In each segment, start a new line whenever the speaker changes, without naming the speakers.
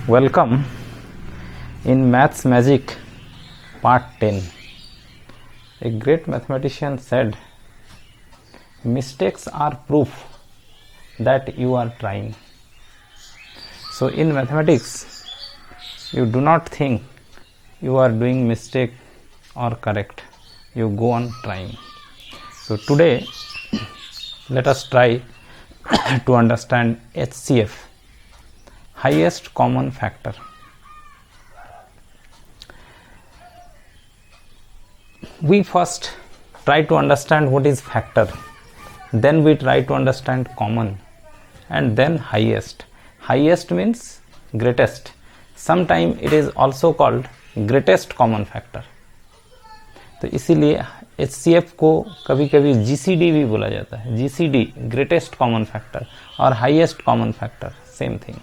Welcome in Maths Magic Part 10. A great mathematician said, mistakes are proof that you are trying. So in mathematics, you do not think you are doing mistake or correct. You go on trying. So today, let us try to understand HCF, highest common factor. We first try to understand what is factor, then we try to understand common, and then highest. Highest means greatest. Sometimes it is also called greatest common factor. तो इसीलिए HCF को कभी कभी GCD भी बोला जाता है. GCD greatest common factor और highest common factor, same thing.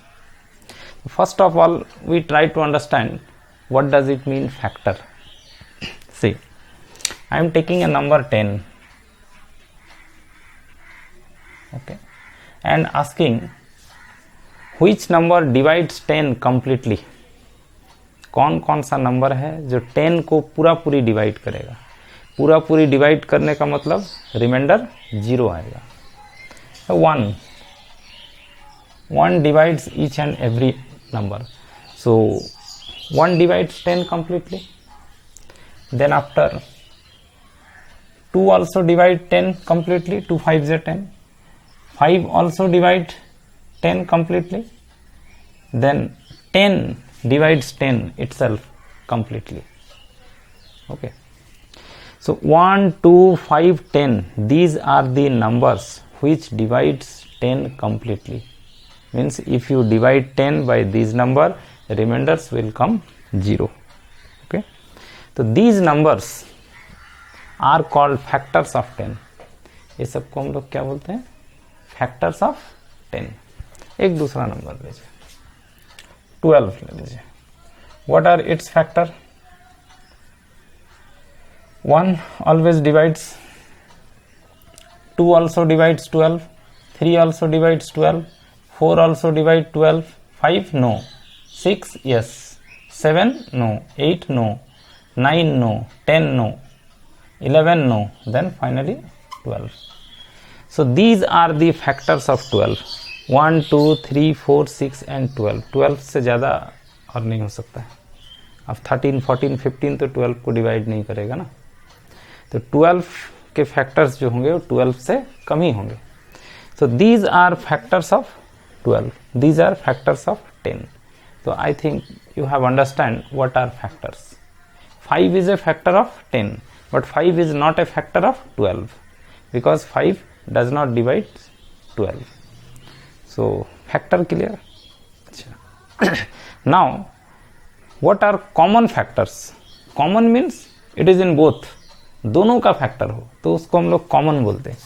First of all, we try to understand what does it mean factor. See, I am taking a number 10, okay, and asking which number divides 10 completely. कौन कौन सा number है जो 10 को पूरा पूरी divide करेगा. पूरा पूरी डिवाइड करने का मतलब रिमाइंडर 0 आएगा. 1 divides each and every number. So 1 divides 10 completely. Then after 2 also divide 10 completely. 2 5s are 10. 5 also divide 10 completely. Then 10 divides 10 itself completely. Okay. So 1, 2, 5, 10. These are the numbers which divides 10 completely. Means if you divide 10 by these number, remainders will come 0. Okay. So these numbers are called factors of 10. ये सबको हम लोग क्या बोलते हैं? Factors of 10. एक दूसरा number लीजिए, 12 ले लीजिए. What are its factor? 1 always divides, 2 also divides 12, 3 also divides 12, 4 also divides 12, 5 no, 6 yes, 7 no, 8 no, 9 no, 10 no, 11 no, then finally 12. So these are the factors of 12. 1, 2, 3, 4, 6 and 12. 12 से ज़्यादा और नहीं हो सकता है. अब 13, 14, 15 तो 12 को डिवाइड नहीं करेगा ना. तो 12 के फैक्टर्स जो होंगे वो 12 से कम ही होंगे. So these are factors of 12. These are factors of 10. So I think you have understand what are factors. 5 is a factor of 10, but 5 is not a factor of 12 because 5 does not divide 12. So factor clear. Now what are common factors? Common means it is in both. दोनों का factor हो तो उसको हम लोग common बोलते हैं.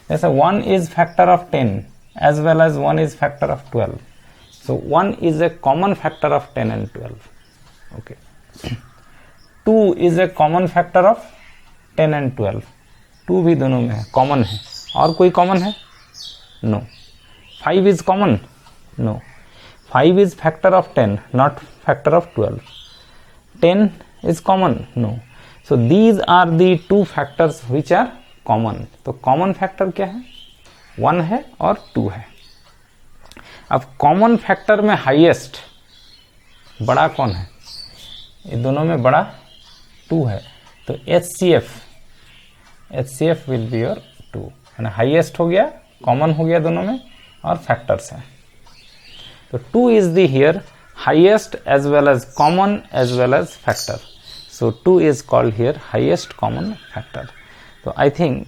जैसे 1 is factor of 10 as well as 1 is factor of 12. So 1 is a common factor of 10 and 12. Okay. 2 is a common factor of 10 and 12. 2 भी दोनों में है, कॉमन है. और कोई कॉमन है? No. 5 is common? No. 5 is factor of 10, not factor of 12. 10 is common? No. So these are the two factors which are common. तो common factor क्या है? 1 है और 2 है. अब common factor में highest बड़ा कौन है? ये दोनों में बड़ा 2 है. तो HCF will be your 2. है ना, highest हो गया, common हो गया दोनों में और factors है. तो 2 is the here highest as well as common as well as factor. So 2 is called here highest common factor. So I think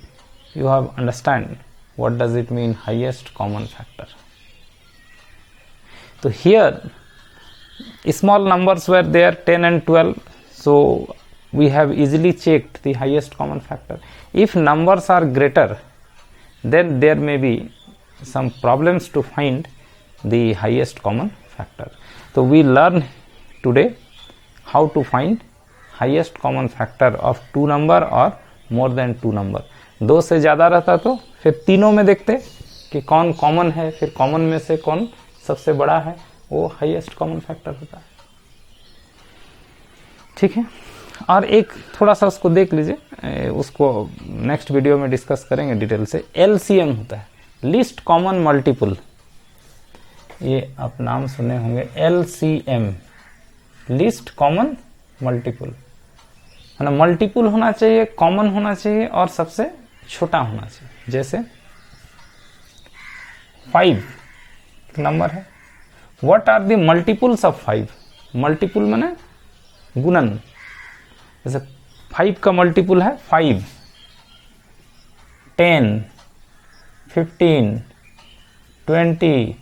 you have understand what does it mean highest common factor. So here small numbers were there 10 and 12. So we have easily checked the highest common factor. If numbers are greater, then there may be some problems to find the highest common factor. So we learn today how to find highest common factor of 2 number और more then 2 number. 2 से ज़्यादा रहता तो फिर तीनों में देखते कि कौन कॉमन है, फिर कॉमन में से कौन सबसे बड़ा है, वो हाईएस्ट कॉमन फैक्टर होता है। ठीक है, और एक थोड़ा सा उसको देख लीजिए, उसको नेक्स्ट वीडियो में डिस्कस करेंगे डिटेल से। एलसीएम होता है लीस्ट कॉमन मल्टीपल, ये आप नाम सुने होंगे, एलसीएम लीस्ट कॉमन मल्टीपल, है ना। मल्टीपल होना चाहिए, कॉमन होना चाहिए और सबसे छोटा होना चाहिए। जैसे 5 नंबर है, what are the multiples of 5? Multiple माने गुणन। जैसे 5 का मल्टीपल है 5, 10, 15, 20,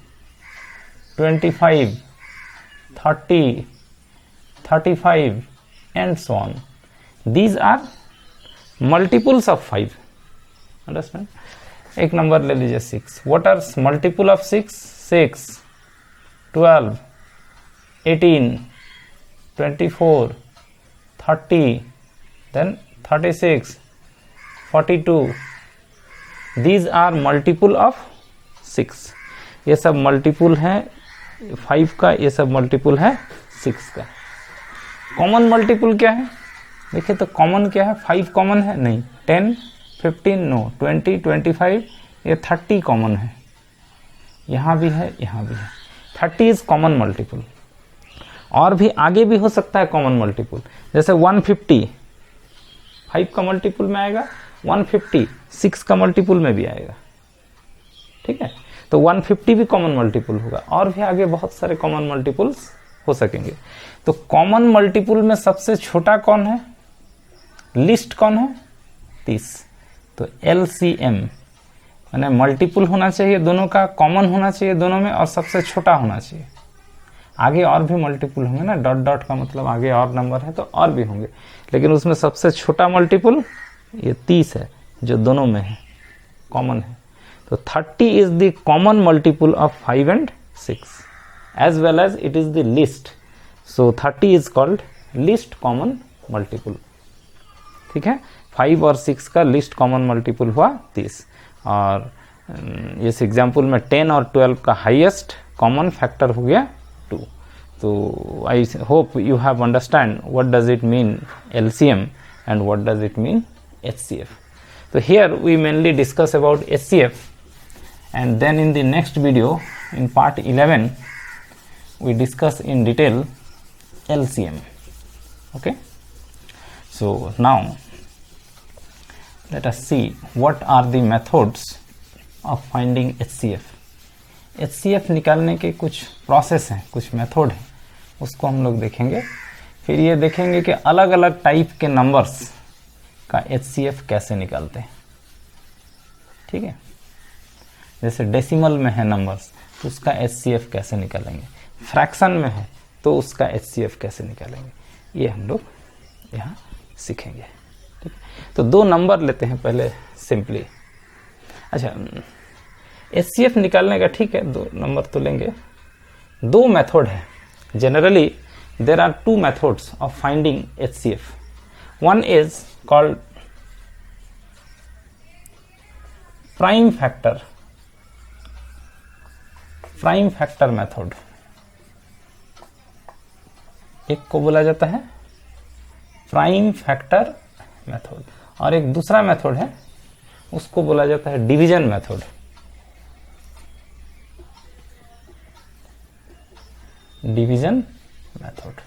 25, 30, 35 and so on. These are multiples of 5. Understand? एक नंबर ले लीजिए 6. What are multiple of 6? 6, 12, 18, 24, 30, then 36, 42. These are multiple of 6. ये सब मल्टीपल है 5 का, ये सब मल्टीपल है 6 का। कॉमन मल्टीपल क्या है? देखिए तो कॉमन क्या है? 5 कॉमन है नहीं, 10, 15 नो, 20, 25, ये 30 कॉमन है, यहाँ भी है, यहाँ भी है। 30 इज कॉमन मल्टीपल। और भी आगे भी हो सकता है कॉमन मल्टीपल, जैसे 150 5 का मल्टीपल में आएगा, 150 6 का मल्टीपल में भी आएगा। ठीक है, तो 150 भी कॉमन मल्टीपल होगा, और भी आगे बहुत सारे कॉमन मल्टीपल्स हो सकेंगे। तो कॉमन मल्टीपल में सबसे छोटा कौन है? लिस्ट कौन है? 30। तो एलसीएम माने मल्टीपल होना चाहिए दोनों का, कॉमन होना चाहिए दोनों में, और सबसे छोटा होना चाहिए। आगे और भी मल्टीपल होंगे ना, डॉट डॉट का मतलब आगे और नंबर है तो और भी होंगे, लेकिन उसमें सबसे छोटा मल्टीपल ये 30 है जो दोनों में है, कॉमन है। तो 30 is the common multiple of 5 and 6 as well as it is the least. So 30 is called least common multiple. ठीक है, 5 और 6 का least common multiple हुआ 30, और इस एग्जाम्पल में 10 और 12 का हाईएस्ट कॉमन फैक्टर हो गया 2। तो I hope you have understand what does it mean LCM and what does it mean HCF. So here we mainly discuss about HCF, and then in the next video in part 11 we discuss in detail LCM. Okay, so now let us see what are the methods of finding HCF. HCF निकालने के कुछ process हैं, कुछ method हैं, उसको हम लोग देखेंगे। फिर ये देखेंगे कि अलग अलग टाइप के नंबर्स का HCF कैसे निकालते हैं। ठीक है, जैसे डेसिमल में है नंबर्स तो उसका HCF कैसे निकालेंगे, फ्रैक्शन में है तो उसका HCF कैसे निकालेंगे, ये हम लोग यहाँ सीखेंगे। ठीक है, तो 2 नंबर लेते हैं पहले सिंपली। अच्छा, HCF निकालने का ठीक है 2 नंबर तो लेंगे। 2 मेथड है generally, there are 2 methods of finding HCF. One is called prime factor method, एक को बोला जाता है प्राइम फैक्टर मेथड, और एक दूसरा मेथड है उसको बोला जाता है डिवीजन मेथड। डिवीजन मेथड,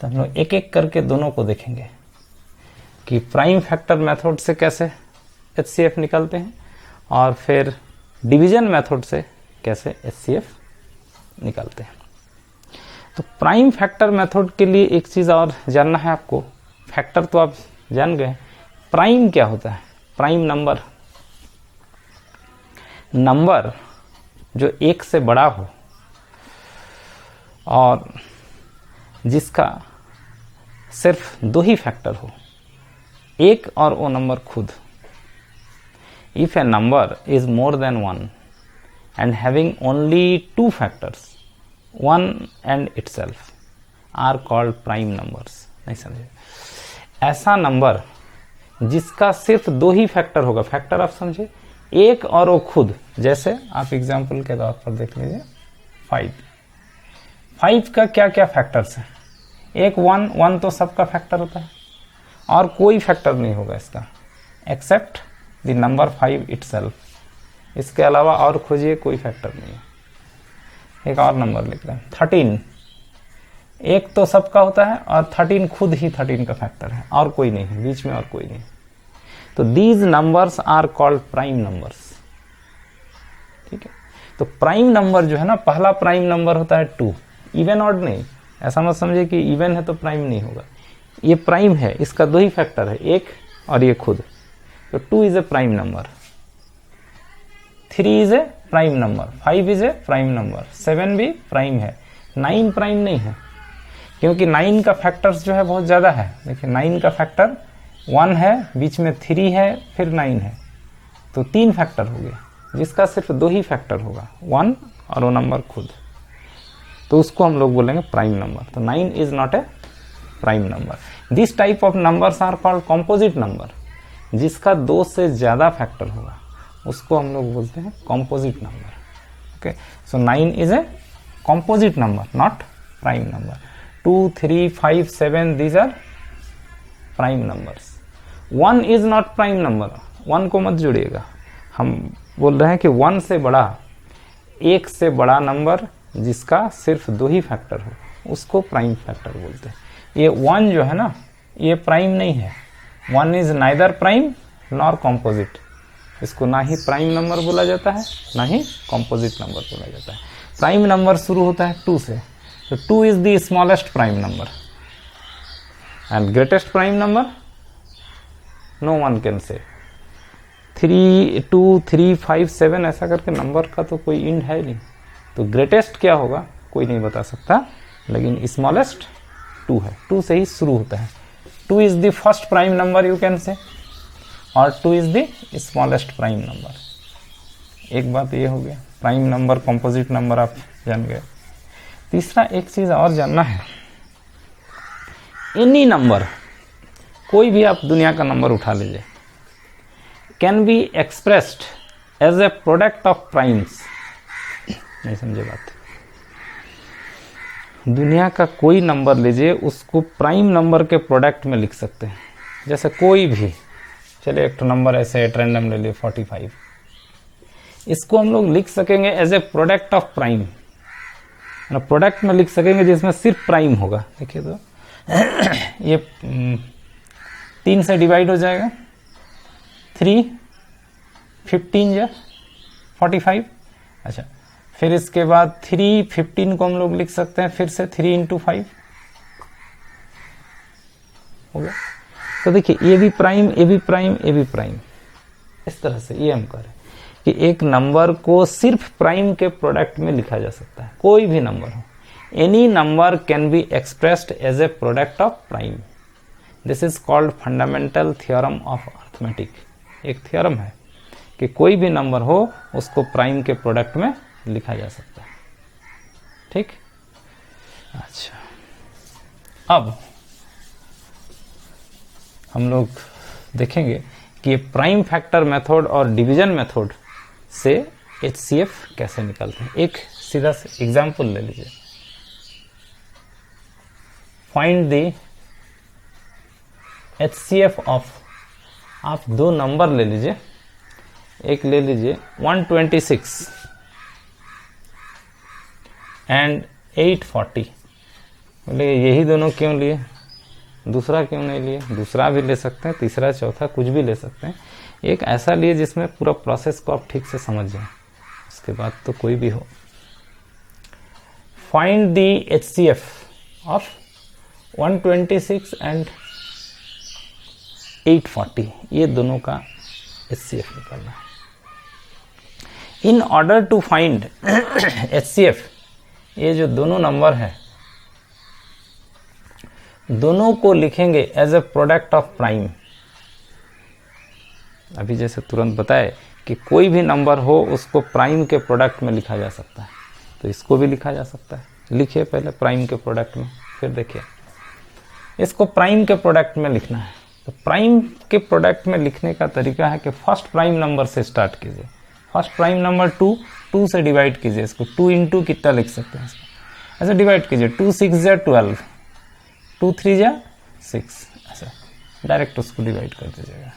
तो हम लोग एक एक करके दोनों को देखेंगे कि प्राइम फैक्टर मेथड से कैसे HCF निकालते हैं और फिर डिवीजन मेथड से कैसे HCF निकालते हैं। तो प्राइम फैक्टर मेथड के लिए एक चीज और जानना है आपको। फैक्टर तो आप जान गए, प्राइम क्या होता है? प्राइम नंबर जो 1 से बड़ा हो और जिसका सिर्फ 2 ही फैक्टर हो, 1 और वो नंबर खुद। If A number is more than 1 and having only 2 factors, 1 and itself, are called prime numbers. नहीं समझे? ऐसा नंबर जिसका सिर्फ 2 ही फैक्टर होगा, फैक्टर आप समझे, एक और वो खुद, जैसे आप एग्जाम्पल के तौर पर देख लीजिए 5 का क्या क्या फैक्टर्स है। एक 1 तो सबका फैक्टर होता है और कोई फैक्टर नहीं होगा इसका एक्सेप्ट द नंबर 5 इटसेल्फ। इसके अलावा और खोजिए, कोई फैक्टर नहीं है। एक और नंबर लिख रहे हैं 13, एक तो सबका होता है और 13 खुद ही 13 का फैक्टर है और कोई नहीं है, बीच में और कोई नहीं। तो these numbers are called prime numbers. ठीक है, तो प्राइम नंबर जो है ना, पहला प्राइम नंबर होता है 2, इवन ऑड नहीं। ऐसा मत समझिए कि इवन है तो प्राइम नहीं होगा, ये प्राइम है, इसका 2 ही फैक्टर है, एक और ये खुद। तो 2 is a prime number, 3 is a prime number, 5 is a prime number, 7 भी प्राइम है, 9 प्राइम नहीं है क्योंकि 9 का फैक्टर्स जो है बहुत ज्यादा है। देखिए 9 का फैक्टर 1 है, बीच में 3 है, फिर 9 है, तो 3 फैक्टर हो गए, जिसका सिर्फ 2 ही फैक्टर होगा, 1 और वो नंबर खुद। तो उसको हम लोग बोलेंगे प्राइम नंबर। तो 9 is not a prime number. This type of numbers are called composite number. जिसका 2 से ज्यादा फैक्टर होगा उसको हम लोग बोलते हैं composite number. Okay, so 9 is a composite number, not prime number. 2, 3, 5, 7 these are prime numbers. 1 is not prime number, 1 को मत जोड़िएगा। हम बोल रहे हैं कि 1 से बड़ा, 1 से बड़ा नंबर जिसका सिर्फ 2 ही फैक्टर हो उसको प्राइम फैक्टर बोलते हैं। ये 1 जो है ना, ये प्राइम नहीं है। 1 is neither prime nor composite. इसको ना ही प्राइम नंबर बोला जाता है ना ही कॉम्पोजिट नंबर बोला जाता है। प्राइम नंबर शुरू होता है 2 से, तो 2 is the smallest prime number and greatest prime number no one can say. 3, 2, 3, 5, 7 ऐसा करके नंबर का तो कोई एंड है नहीं। तो ग्रेटेस्ट क्या होगा कोई नहीं बता सकता, लेकिन स्मॉलेस्ट 2 है, 2 से ही शुरू होता है। 2 is the first prime number you can say, और 2 is the smallest prime number. एक बात ये हो गया, प्राइम नंबर कॉम्पोजिट नंबर आप जान गए। तीसरा एक चीज और जानना है, एनी नंबर, कोई भी आप दुनिया का नंबर उठा लीजिए, can be expressed as a product of primes. नहीं समझे बात? दुनिया का कोई नंबर लीजिए, उसको प्राइम नंबर के प्रोडक्ट में लिख सकते हैं। जैसे कोई भी, चलिए एक तो नंबर ऐसे रैंडम ले लिए 45, इसको हम लोग लिख सकेंगे as a product of prime. Product में लिख सकेंगे जिसमें सिर्फ प्राइम होगा। देखिए तो ये 3 से डिवाइड हो जाएगा, 3, 15 या 45। अच्छा, फिर इसके बाद 3, 15 को हम लोग लिख सकते हैं फिर से 3 × 5 हो गया। तो देखिए ये भी प्राइम, ये भी प्राइम, ये भी प्राइम। इस तरह से ये हम करें कि एक नंबर को सिर्फ प्राइम के प्रोडक्ट में लिखा जा सकता है, कोई भी नंबर हो। Any number can be expressed as a product of prime. This is called fundamental theorem of arithmetic. एक थ्योरम है कि कोई भी नंबर हो उसको प्राइम के प्रोडक्ट में लिखा जा सकता है। ठीक, अच्छा, अब हम लोग देखेंगे कि प्राइम फैक्टर मेथड और डिवीजन मेथड से HCF कैसे निकलते हैं। एक सीधा से एग्जांपल ले लीजिए, फाइंड द HCF ऑफ, आप 2 नंबर ले लीजिए, एक ले लीजिए 126 एंड 840। बोले यही दोनों क्यों लिए, दूसरा क्यों नहीं लिए? दूसरा भी ले सकते हैं, तीसरा, चौथा, कुछ भी ले सकते हैं। एक ऐसा लिए जिसमें पूरा प्रोसेस को आप ठीक से समझ जाएं, उसके बाद तो कोई भी हो। Find the HCF of 126 and 840, ये दोनों का HCF निकालना है। In order to find HCF, ये जो दोनों नंबर है दोनों को लिखेंगे as a product of prime. अभी जैसे तुरंत बताए कि कोई भी नंबर हो उसको प्राइम के प्रोडक्ट में लिखा जा सकता है, तो इसको भी लिखा जा सकता है। लिखिए पहले प्राइम के प्रोडक्ट में, फिर देखिए इसको प्राइम के प्रोडक्ट में लिखना है। तो प्राइम के प्रोडक्ट में लिखने का तरीका है कि फर्स्ट प्राइम नंबर से स्टार्ट कीजिए। फर्स्ट प्राइम नंबर 2, 2 से डिवाइड कीजिए इसको। 2 इंटू कितना लिख सकते हैं इसको, ऐसे डिवाइड कीजिए। 2 6 जा 12, 2 3 जा 6, ऐसा डायरेक्ट उसको डिवाइड कर दीजिएगा।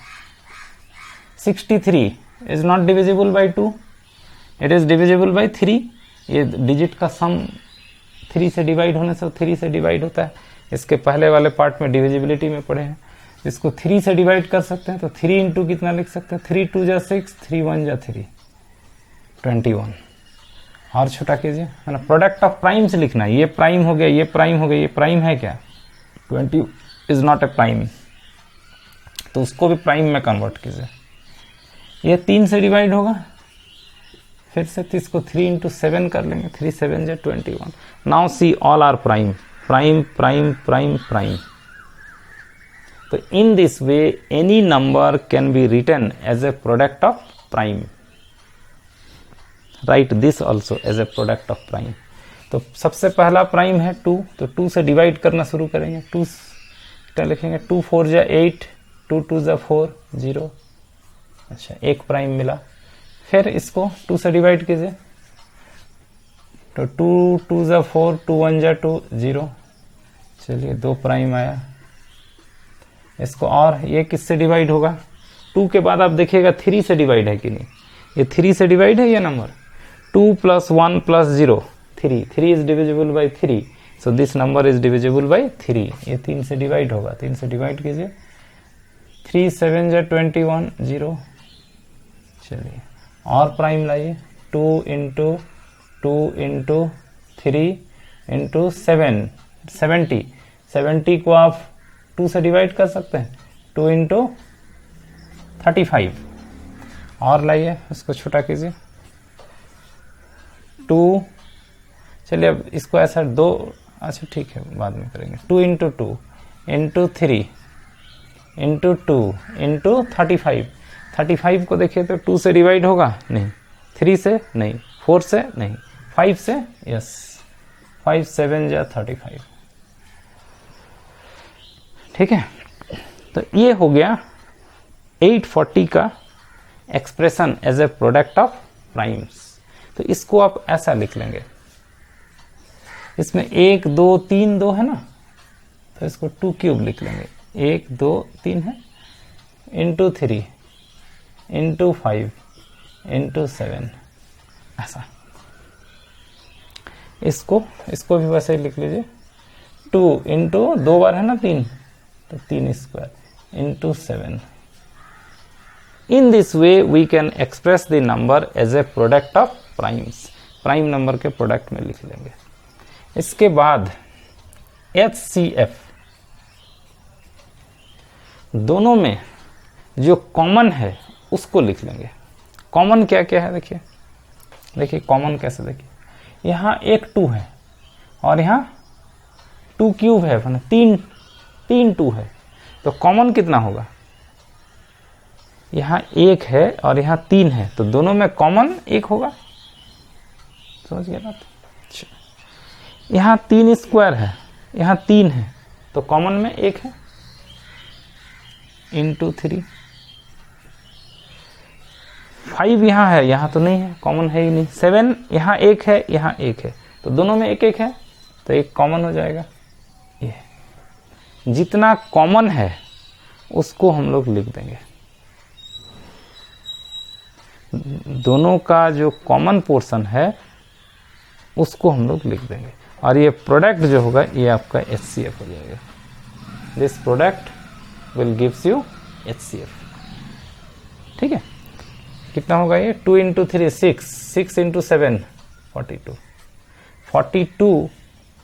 63 is not divisible by 2, it is divisible by 3। ये डिजिट का सम 3 से डिवाइड होने से 3 से डिवाइड होता है। इसके पहले वाले पार्ट में डिविजिबिलिटी में पढ़े हैं। इसको 3 से डिवाइड कर सकते हैं तो 3 इंटू कितना लिख सकते हैं, 3 2 जा 6, 3 1 जा 3, 21। और छोटा कीजिए, है ना। प्रोडक्ट ऑफ प्राइम से लिखना है। ये प्राइम हो गया, ये प्राइम हो गया, ये प्राइम है क्या, 20 इज नॉट ए प्राइम, तो उसको भी प्राइम में कन्वर्ट कीजिए। ये 3 से डिवाइड होगा, फिर से इसको 3 इंटू 7 कर लेंगे, 3 7 जा 21। Now see all are prime, prime prime prime prime. तो in this way any number can be written as a product of prime. Right this also as a product of prime. तो सबसे पहला prime है 2, तो 2 से divide करना शुरू करेंगे। 2 क्या लिखेंगे, 2 4 जा 8, 2 2 जा 4, 0। अच्छा, एक प्राइम मिला। फिर इसको 2 से डिवाइड कीजिए, तो 2 2 जा 4, 2 1 जा 2, 0। चलिए 2 प्राइम आया। इसको और ये किससे डिवाइड होगा, 2 के बाद आप देखिएगा 3 से डिवाइड है कि नहीं। ये 3 से डिवाइड है ये number. 2 + 1 + 0, 3, 3 is divisible by 3, so this number is divisible by 3। ये 3 से डिवाइड होगा, 3 से डिवाइड कीजिए। 3 7 जा 21, 0। चलिए और प्राइम लाइए, 2 इंटू 2 इंटू 3 इंटू 7, 70। 70 को आप 2 से डिवाइड कर सकते हैं, 2 इंटू 35। और लाइए, उसको छोटा कीजिए। 2, चलिए अब इसको ऐसा 2, अच्छा ठीक है बाद में करेंगे। 2 इंटू 2 इंटू 3 इंटू 2 इंटू 35। 35 को देखिए तो 2 से डिवाइड होगा नहीं, 3 से नहीं, 4 से नहीं, 5 से, यस 5 7 जा 35। ठीक है, तो ये हो गया 840 का expression as a product of primes. तो इसको आप ऐसा लिख लेंगे, इसमें 1 2 3 2 है ना, तो इसको 2 क्यूब लिख लेंगे। 1 2 3 है, इंटू 3 इंटू 5 इंटू 7, ऐसा। इसको भी वैसे ही लिख लीजिए। 2 इंटू 2 बार है ना 3, तो 3 square into 7। In this way we can express the number as a product of primes. Prime number के प्रोडक्ट में लिख लेंगे। इसके बाद HCF, दोनों में जो कॉमन है उसको लिख लेंगे। कॉमन क्या क्या है देखिए कॉमन कैसे, देखिए यहाँ एक 2 है और यहाँ 2 क्यूब है, 3 2 है, तो कॉमन कितना होगा, यहाँ 1 है और यहाँ 3 है, तो दोनों में कॉमन 1 होगा, समझ गया ना। यहाँ 3 स्क्वायर है, यहाँ 3 है, तो कॉमन में 1 है, इंटू 3। 5 यहाँ है, यहाँ तो नहीं है, कॉमन है ही नहीं। 7 यहाँ 1 है, यहाँ 1 है, तो दोनों में 1 1 है, तो 1 कॉमन हो जाएगा। ये जितना कॉमन है उसको हम लोग लिख देंगे। दोनों का जो कॉमन पोर्शन है उसको हम लोग लिख देंगे, और ये प्रोडक्ट जो होगा ये आपका HCF हो जाएगा। This product will gives you HCF। ठीक है, कितना होगा ये, 2 into 3 6, 6 into 7 42, 42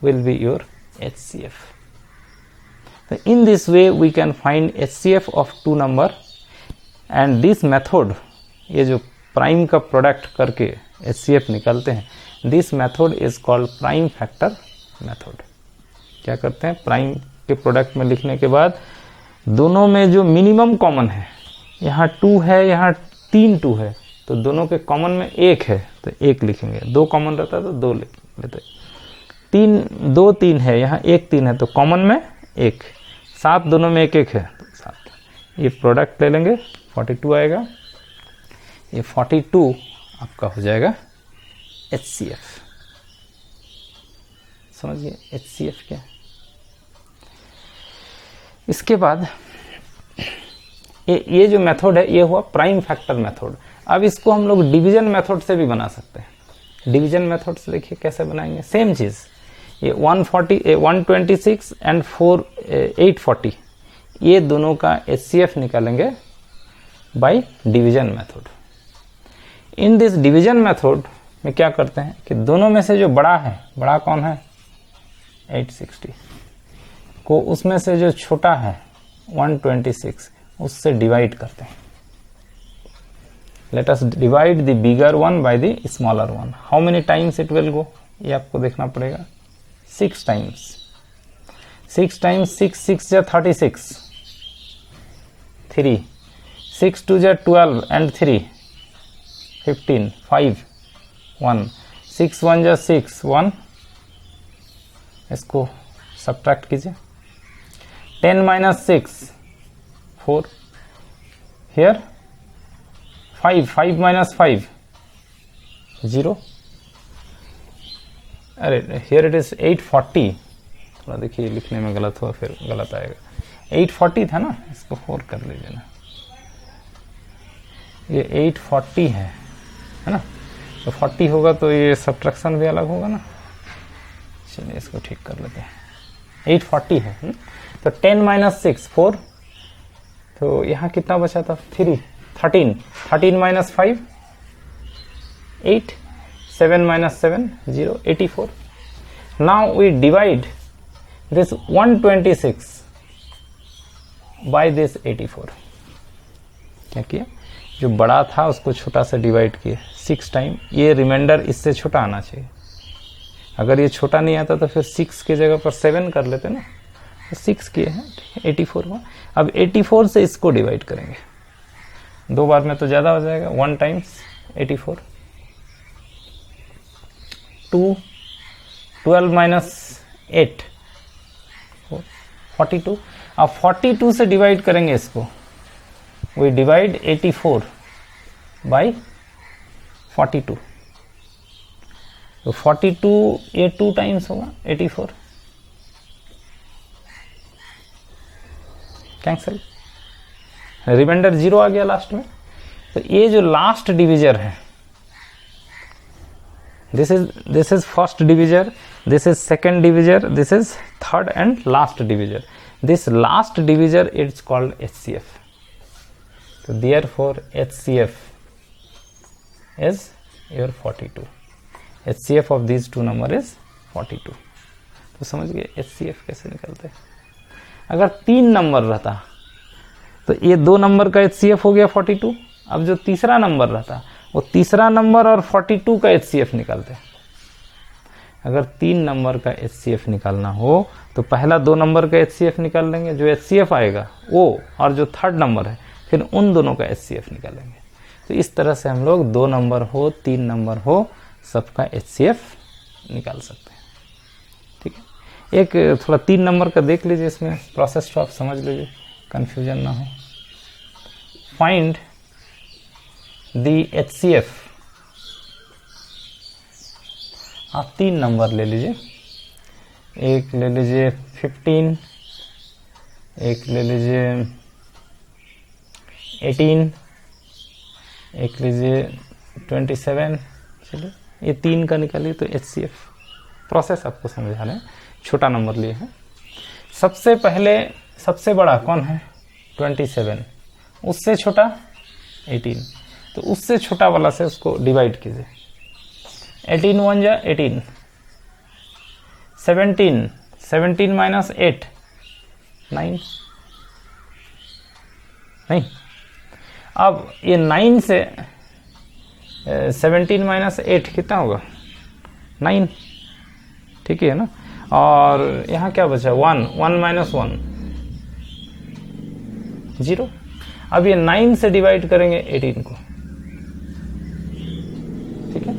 will be your HCF। तो in this way we can find HCF of 2 number, and this method, ये जो प्राइम का प्रोडक्ट करके HCF निकालते हैं, this method is called prime factor method. क्या करते हैं, प्राइम के प्रोडक्ट में लिखने के बाद दोनों में जो मिनिमम कॉमन है, यहाँ 2 है, यहाँ 3 2 है, तो दोनों के कॉमन में 1 है, तो 1 लिखेंगे। 2 कॉमन रहता है तो 2 लिख लेते। 2 3 है, यहाँ 1 3 है, तो कॉमन में 1। 7 दोनों में 1 1 है, तो 7। ये प्रोडक्ट ले लेंगे 42 आएगा, ये 42 आपका हो जाएगा HCF। समझिए HCF क्या है। इसके बाद ये जो मेथड है ये हुआ प्राइम फैक्टर मेथड। अब इसको हम लोग डिवीजन मेथड से भी बना सकते हैं। डिवीजन मेथड से देखिए कैसे बनाएंगे, सेम चीज़, ये 126 एंड 840 ये दोनों का HCF निकालेंगे by division method. In this division method में क्या करते हैं कि दोनों में से जो बड़ा है, बड़ा कौन है 860 को, उसमें से जो छोटा है 126 उससे डिवाइड करते हैं। Let us divide the bigger one by the smaller one. How many times it will go, ये आपको देखना पड़ेगा। 6 टाइम्स, 6 टाइम्स 6, 6 जा 36, 3, 6 2 जा 12 एंड 3 15, 5 1, 6 1 जा 6 1, इसको सब्ट्रैक्ट कीजिए। 10 minus 6 4, here 5 minus 5 0, अरे here it is 840, थोड़ा देखिए लिखने में गलत हुआ फिर गलत आएगा। 840 था ना, इसको 4 कर लीजिए ना, ये 840 है ना, तो 40 होगा तो ये सब्ट्रैक्शन भी अलग होगा ना। चलिए इसको ठीक कर लेते हैं, 840 है तो 10 minus 6 4, तो यहाँ कितना बचा था 3, 13 minus 5 8, 7 minus 7 0, 84। Now we divide this 126 by this 84। क्या किया, जो बड़ा था उसको छोटा से डिवाइड किए 6 टाइम, ये रिमाइंडर इससे छोटा आना चाहिए। अगर ये छोटा नहीं आता तो फिर 6 की जगह पर 7 कर लेते ना, तो 6 किए हैं 84 में। अब 84 से इसको डिवाइड करेंगे, 2 बार में तो ज़्यादा हो जाएगा, 1 टाइम्स 84, 2, 12 माइनस 8 42। अब 42 से डिवाइड करेंगे इसको, वी डिवाइड 84 बाई 42, तो 42 ये 2 टाइम्स होगा 84, कैंसिल, रिमाइंडर 0 आ गया लास्ट में। तो ये जो लास्ट डिविजर है, this is first divisor, this is second divisor, this is third and last divisor. This last divisor it's called HCF। तो therefore HCF is your 42। HCF of these two number is 42। तो समझ गए HCF कैसे निकलते हैं। अगर 3 number रहता तो ये 2 नंबर का HCF हो गया 42। अब जो तीसरा नंबर रहता वो तीसरा नंबर और 42 का HCF निकालते। अगर 3 नंबर का HCF निकालना हो तो पहला 2 नंबर का HCF निकाल लेंगे, जो HCF आएगा वो, और जो थर्ड नंबर है फिर उन दोनों का HCF निकालेंगे। तो इस तरह से हम लोग 2 नंबर हो 3 नंबर हो सबका HCF निकाल सकते हैं। ठीक है, एक थोड़ा 3 नंबर का देख लीजिए, इसमें प्रोसेस तो आप समझ लीजिए, कंफ्यूजन ना हो। Find the HCF। आप 3 नंबर ले लीजिए, एक ले लीजिए 15, एक ले लीजिए 18, एक लीजिए 27। चलिए ये 3 का निकालिए तो HCF। प्रोसेस आपको समझा रहे हैं, छोटा नंबर लिए हैं। सबसे पहले सबसे बड़ा कौन है 27, उससे छोटा 18, तो उससे छोटा वाला से उसको डिवाइड कीजिए। 18 1 जा 18, 17 माइनस 8 9, नहीं। अब ये 9 से 17 माइनस 8 कितना होगा 9, ठीक है ना। और यहाँ क्या बचा 1 माइनस 1 0। अब ये 9 से डिवाइड करेंगे 18 को, ठीक है,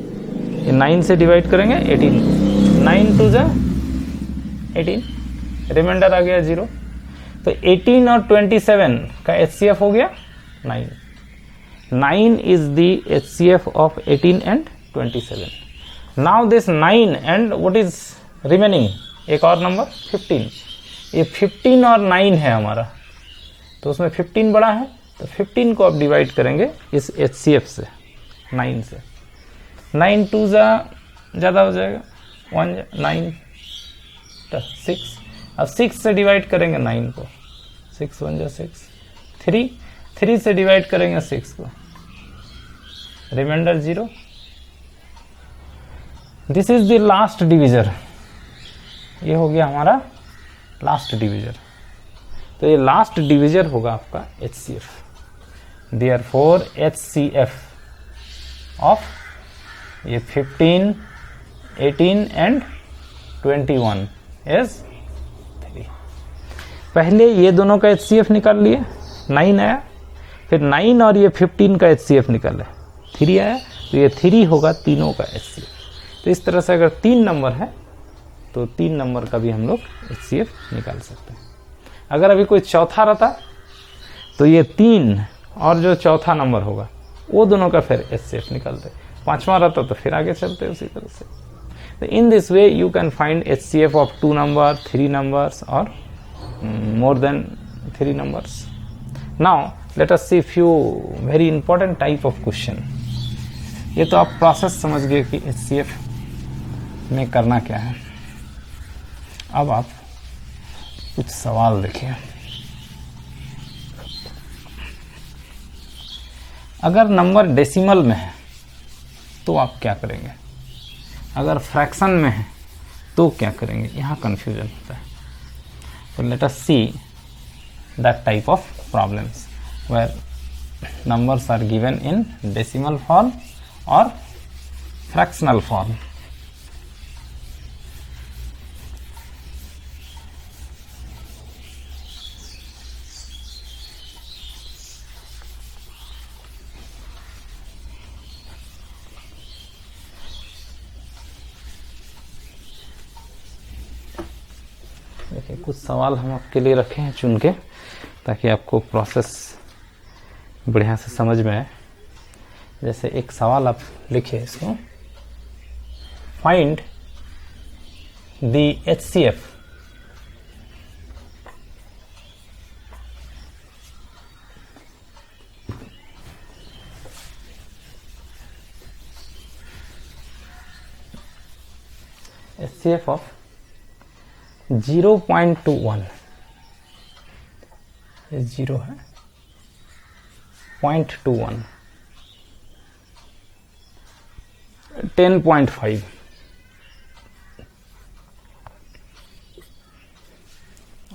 ये 9 से डिवाइड करेंगे 18 को, 9 2 जा 18, रिमाइंडर आ गया 0। तो 18 और 27 का HCF हो गया 9. 9 is the HCF of 18 and 27. Now this 9 and what is remaining, एक और नंबर 15. ये 15 और 9 है हमारा, तो उसमें 15 बड़ा है, तो 15 को आप डिवाइड करेंगे इस HCF से 9 से. 9 2 ज़्यादा हो जाएगा, 1 9 6. अब 6 से डिवाइड करेंगे 9 को, 6 1 6. 3 से डिवाइड करेंगे 6 को, remainder 0. This is the last divisor. ये हो गया हमारा लास्ट डिविजर. तो ये लास्ट डिविजर होगा आपका HCF. देयरफॉर HCF ऑफ ये 15, 18 एंड 21 इज 3. पहले ये दोनों का HCF निकाल लिए, 9 आया, फिर 9 और ये 15 का HCF निकाले, 3 आया, तो ये 3 होगा तीनों का HCF. तो इस तरह से अगर 3 नंबर है तो 3 नंबर का भी हम लोग HCF निकाल सकते हैं. अगर अभी कोई चौथा रहता तो ये 3 और जो चौथा नंबर होगा वो दोनों का फिर HCF निकालते. 5वां रहता तो फिर आगे चलते उसी तरह से. तो in this way you can find HCF of 2 number, 3 numbers और more than 3 numbers. Now let us see few very important type of question. ये तो आप प्रोसेस समझ गए कि HCF में करना क्या है. अब आप कुछ सवाल देखिए. अगर नंबर डेसिमल में है तो आप क्या करेंगे, अगर फ्रैक्शन में है तो क्या करेंगे, यहाँ कंफ्यूजन होता है. तो let us see that type of problems where numbers are given in decimal form or fractional form. देखिए कुछ सवाल हम आपके लिए रखे हैं चुन के, ताकि आपको प्रोसेस बढ़िया से समझ में आए. जैसे एक सवाल आप लिखिए इसको, फाइंड द HCF ऑफ 0.21. 0 है 0.21, 10.5,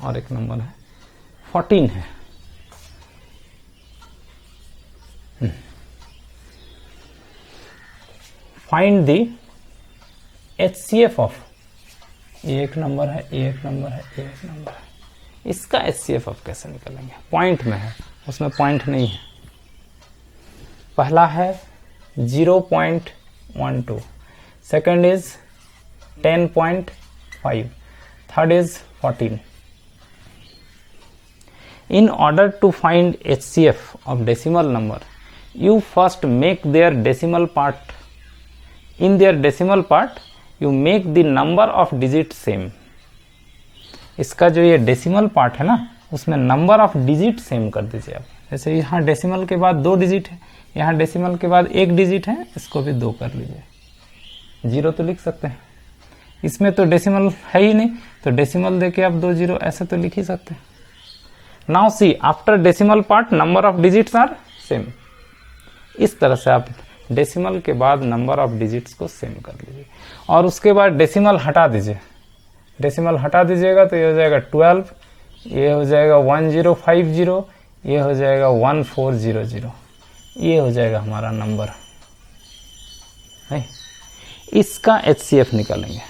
और एक नंबर है 14 है. फाइंड द HCF ऑफ, ये एक नंबर है, ये एक नंबर है, ये एक नंबर है. इसका HCF ऑफ कैसे निकालेंगे, पॉइंट में है, उसमें पॉइंट नहीं है. पहला है 0.12, second is 10.5, third is 14. In order to find HCF of decimal number, you first make their decimal part. In their decimal part, you make the number of digits same. इसका जो ये डेसिमल पार्ट है ना, उसमें number of digit same कर दीजिए आप. जैसे यहाँ डेसिमल के बाद 2 डिजिट है, यहाँ डेसिमल के बाद 1 डिजिट है, इसको भी 2 कर लीजिए. 0 तो लिख सकते हैं, इसमें तो डेसिमल है ही नहीं, तो डेसिमल देके आप 2 0 ऐसे तो लिख ही सकते हैं. Now see after decimal part number of digits are same. इस तरह से आप डेसिमल के बाद नंबर ऑफ डिजिट्स को सेम कर लीजिए, और उसके बाद डेसिमल हटा दीजिए. डेसिमल हटा दीजिएगा तो ये हो जाएगा 12, ये हो जाएगा 1050, ये हो जाएगा 1400, ये हो जाएगा हमारा नंबर है. इसका HCF निकालेंगे.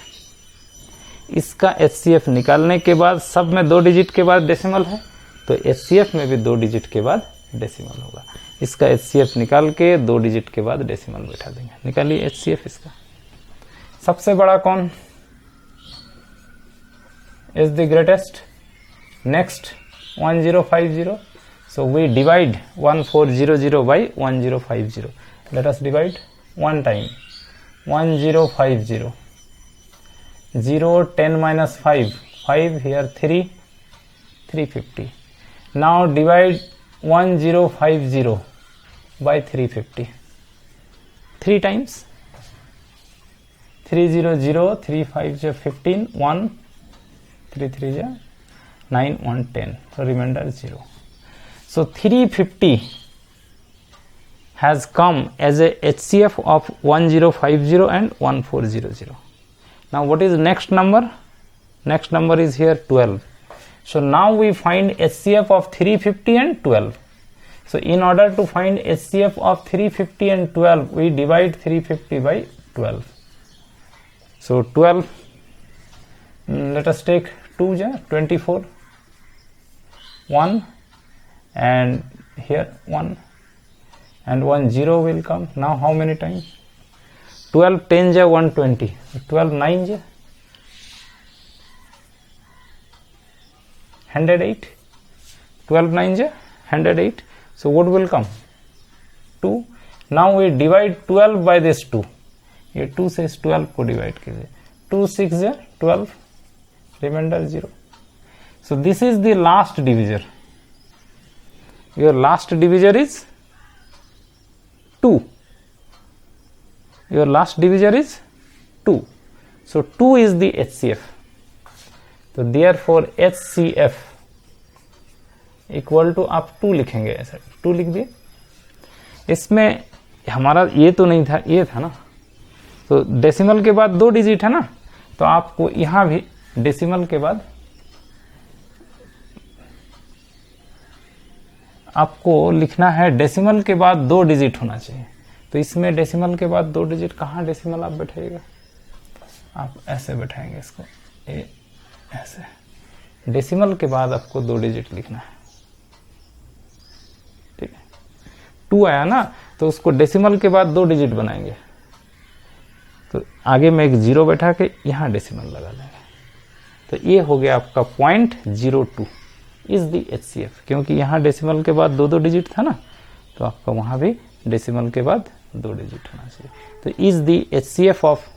इसका HCF निकालने के बाद सब में 2 डिजिट के बाद डेसिमल है, तो HCF में भी 2 डिजिट के बाद डेसिमल होगा. इसका HCF निकाल के 2 डिजिट के बाद डेसिमल बैठा देंगे. निकालिए HCF इसका. सबसे बड़ा कौन is the greatest, next 1050. So we divide 1400 by 1050. Let us divide one time. 1050. 0, 10 minus 5. 5 here 3. 350. Now divide 1050 by 350. 3 times. 300, 3 5 15, 1, 3 3 9, 1 10. So remainder 0. So 350 has come as a HCF of 1050 and 1400. Now what is next number? Next number is here 12. So now we find HCF of 350 and 12. So in order to find HCF of 350 and 12, we divide 350 by 12. So 12, let us take 2 24, 1 and here 1 and 1 0 will come. Now how many times? 12 10 120, 12 9 108, 12 9 108. So what will come? 2. Now we divide 12 by this 2. ये 2 से 12 को divide कीजिए. 2 6 12, remainder 0. So this is the last divisor. Your last divisor is 2. Your last divisor is 2. So 2 is the HCF. So therefore HCF equal to आप 2 लिखेंगे. ऐसा 2 लिख दिए. इसमें हमारा ये तो नहीं था, ये था ना. तो डेसिमल के बाद 2 डिजिट है ना, तो आपको यहां भी डेसिमल के बाद आपको लिखना है, डेसिमल के बाद 2 डिजिट होना चाहिए. तो इसमें डेसिमल के बाद 2 डिजिट कहाँ डेसिमल आप बैठाइएगा? आप ऐसे बैठाएंगे इसको, ऐसे. डेसिमल के बाद आपको 2 डिजिट लिखना है. ठीक है. 2 आया ना, तो उसको डेसिमल के बाद 2 डिजिट बनाएंगे. तो आगे में एक 0 बैठा के यहां डेसिमल लगा देंगे. तो ये हो गया आपका 0.02 इज दी HCF. क्योंकि यहां डेसिमल के बाद 2 डिजिट था ना, तो आपका वहां भी डेसिमल के बाद 2 डिजिट होना चाहिए. तो is the HCF of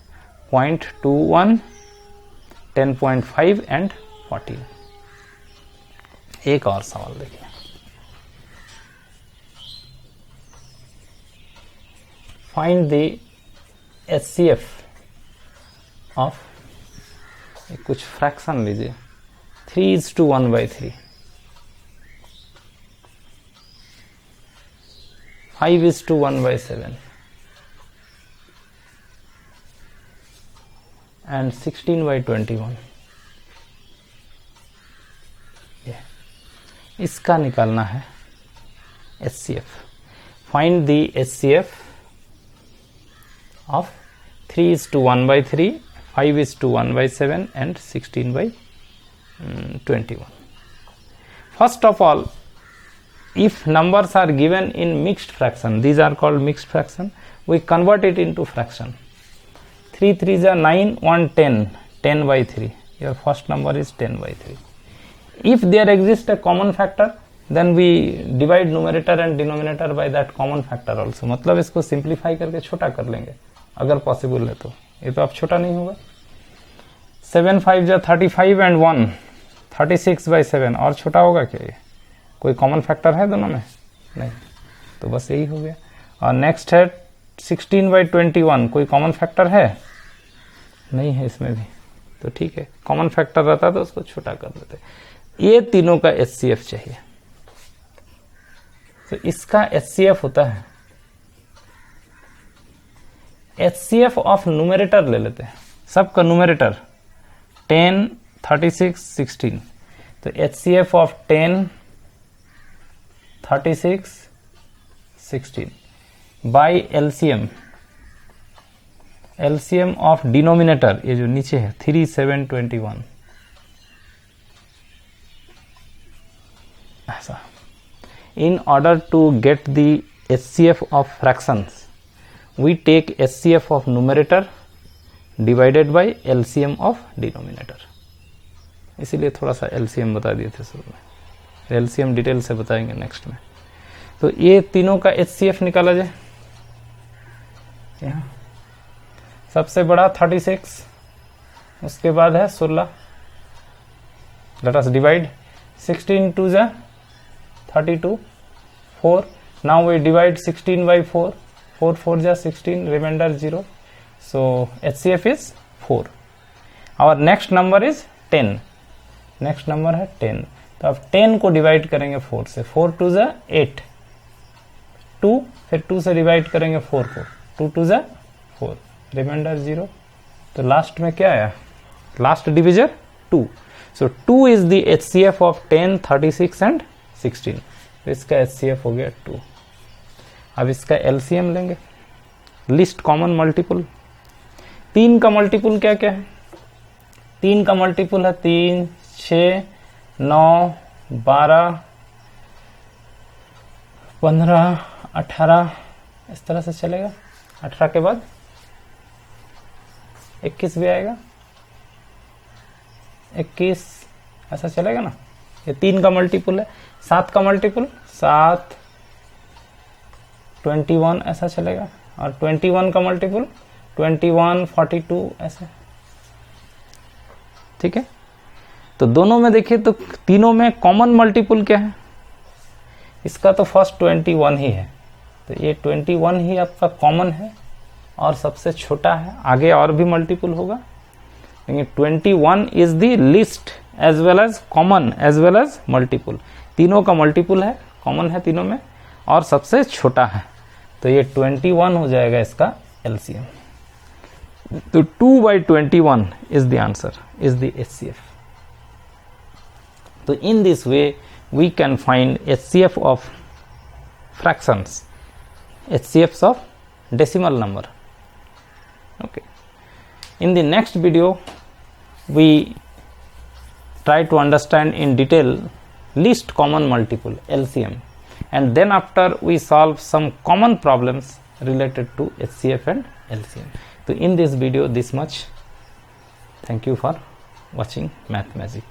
0.21, 10.5 and 14. एक और सवाल देखिए. फाइंड द HCF ऑफ, कुछ फ्रैक्शन लीजिए. 3:1/3, 5:1/7 and 16/21. इसका निकालना है HCF. Find the HCF of 3:1/3, 5:1/7 and 16/21. First of all, if numbers are given in mixed fraction, these are called mixed fraction, we convert it into fraction. 3 3s are 9, 1 10, 10/3. Your first number is 10/3. If there exists a common factor, then we divide numerator and denominator by that common factor also. मतलब इसको simplify करके छोटा कर लेंगे अगर possible है तो. ये तो आप छोटा नहीं होगा. 7 5 35 and 1, 36/7. और छोटा होगा क्या ये? कोई कॉमन फैक्टर है दोनों में? नहीं. तो बस यही हो गया. और नेक्स्ट है 16/21. कोई कॉमन फैक्टर है? नहीं है इसमें भी. तो ठीक है, कॉमन फैक्टर रहता तो उसको छोटा कर देते. ये तीनों का HCF चाहिए. तो इसका HCF होता है, HCF ऑफ न्यूमरेटर ले लेते हैं. सबका न्यूमरेटर 10, 36, 16. तो HCF of 10, 36, 16 by LCM of denominator, ये जो नीचे है 3 7 21. ऐसा. In order to get the HCF of fractions, we take HCF of numerator divided by LCM of denominator. इसीलिए थोड़ा सा LCM बता दिए थे शुरू में. एलसीएम डिटेल से बताएंगे नेक्स्ट में। तो ये तीनों का HCF निकाला जाए। यहाँ सबसे बड़ा 36, उसके बाद है 16। लेट अस डिवाइड 16 2 जा 32 4। नाउ वी डिवाइड 16 by 4, 4 4 जा 16, रिमाइंडर 0। So HCF is 4। और next number is 10, next number है 10। तो अब 10 को डिवाइड करेंगे 4 से, 4 2 जा 8, 2 फिर 2 से डिवाइड करेंगे 4 को, 2 2 जा 4, रिमाइंडर 0। तो लास्ट में क्या आया, last divisor 2। So 2 is the HCF of 10, 36 and 16। तो इसका HCF हो गया 2। अब इसका LCM लेंगे, लिस्ट कॉमन मल्टीपल। 3 का मल्टीपल क्या क्या है, 3 का मल्टीपल है 3 6 9 12 15 18, इस तरह से चलेगा। 18 के बाद 21 भी आएगा, 21 ऐसा चलेगा ना। ये 3 का मल्टीपल है। 7 का मल्टीपल 7 21 ऐसा चलेगा। और 21 का मल्टीपल 21 42 ऐसे, ठीक है। तो दोनों में देखिए तो तीनों में कॉमन मल्टीपल क्या है, इसका तो फर्स्ट 21 ही है। तो ये 21 ही आपका कॉमन है और सबसे छोटा है। आगे और भी मल्टीपल होगा, लेकिन 21 is the least as well as common as well as multiple. तीनों का मल्टीपल है, कॉमन है तीनों में, और सबसे छोटा है। तो ये 21 हो जाएगा इसका LCM। तो 2 by 21 is the answer, is the HCF. So in this way we can find HCF of fractions, HCFs of decimal number. Okay. In the next video we try to understand in detail least common multiple, LCM, and then after we solve some common problems related to HCF and LCM. So in this video this much. Thank you for watching Math Magic.